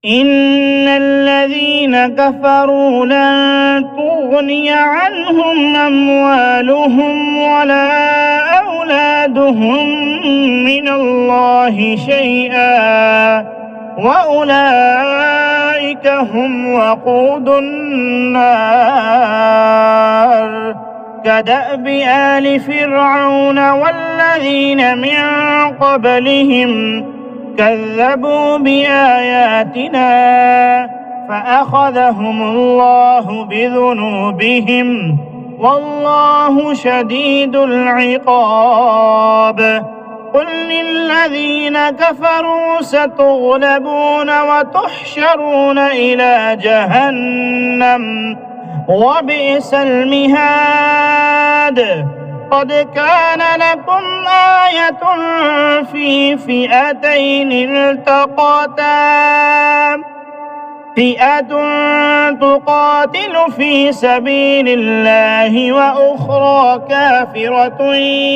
إن الذين كفروا لن تغني عنهم أموالهم ولا أولادهم من الله شيئا وأولئك هم وقود النار كدأب آل فرعون والذين من قبلهم كذبوا بآياتنا فأخذهم الله بذنوبهم والله شديد العقاب قل للذين كفروا ستغلبون وتحشرون إلى جهنم وبئس المهاد قد كان لكم آية في فئتين التقتا فئة تقاتل في سبيل الله وأخرى كافرة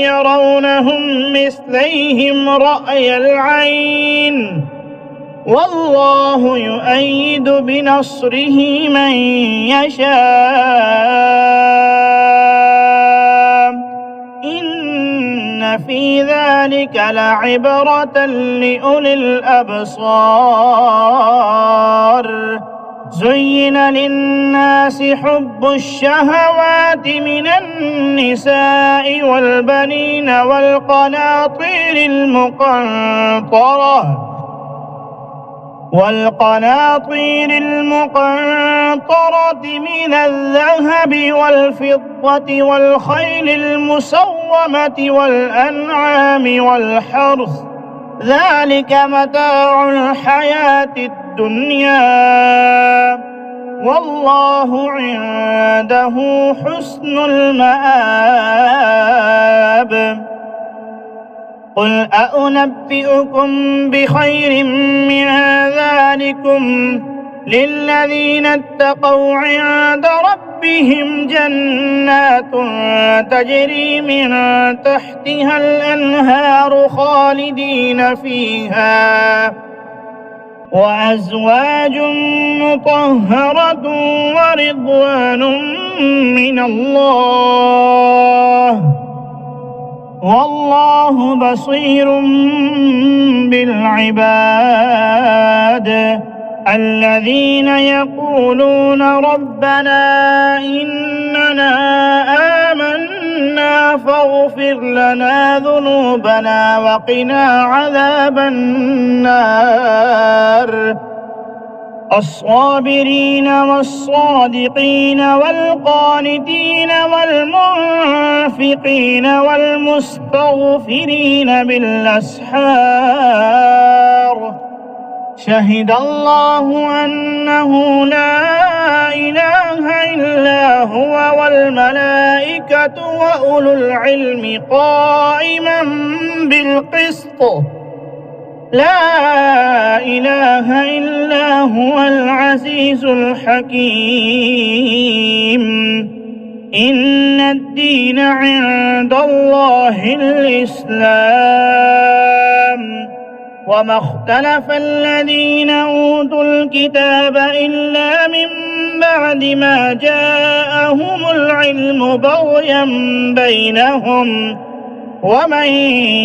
يرونهم مثليهم رأي العين والله يؤيد بنصره من يشاء إن في ذلك لعبرة لأولي الأبصار زين للناس حب الشهوات من النساء والبنين والقناطير المقنطرة من الذهب والفضة والخيل المسومة والأنعام والحرث ذلك متاع الحياة الدنيا والله عنده حسن المآب قل أنبئكم بخير من ذلكم للذين اتقوا عند ربهم جنات تجري من تحتها الأنهار خالدين فيها وأزواج مطهرة ورضوان من الله والله بصير بالعباد الذين يقولون ربنا إننا آمنا فاغفر لنا ذنوبنا وقنا عذاب النار الصابرين والصادقين والقانتين والمنفقين والمستغفرين بالأسحار شهد الله أنه لا إله إلا هو والملائكة وأولو العلم قائما بالقسط لا إله إلا هو العزيز الحكيم إن الدين عند الله الإسلام وما اختلف الذين أوتوا الكتاب إلا من بعد ما جاءهم العلم بغيا بينهم ومن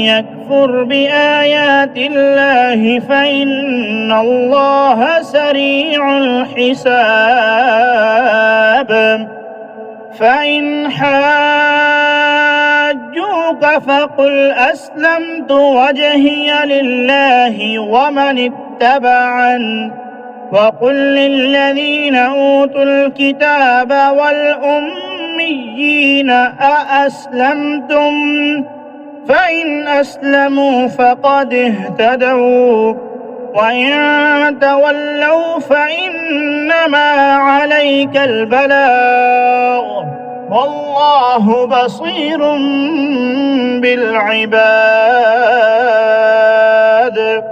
يكفر بآيات الله فإن الله سريع الحساب فإن حاجوك فقل أسلمت وجهي لله ومن اتبعن وقل للذين أوتوا الكتاب والأميين أأسلمتم فإن أسلموا فقد اهتدوا وإن تولوا فإنما عليك البلاغ والله بصير بالعباد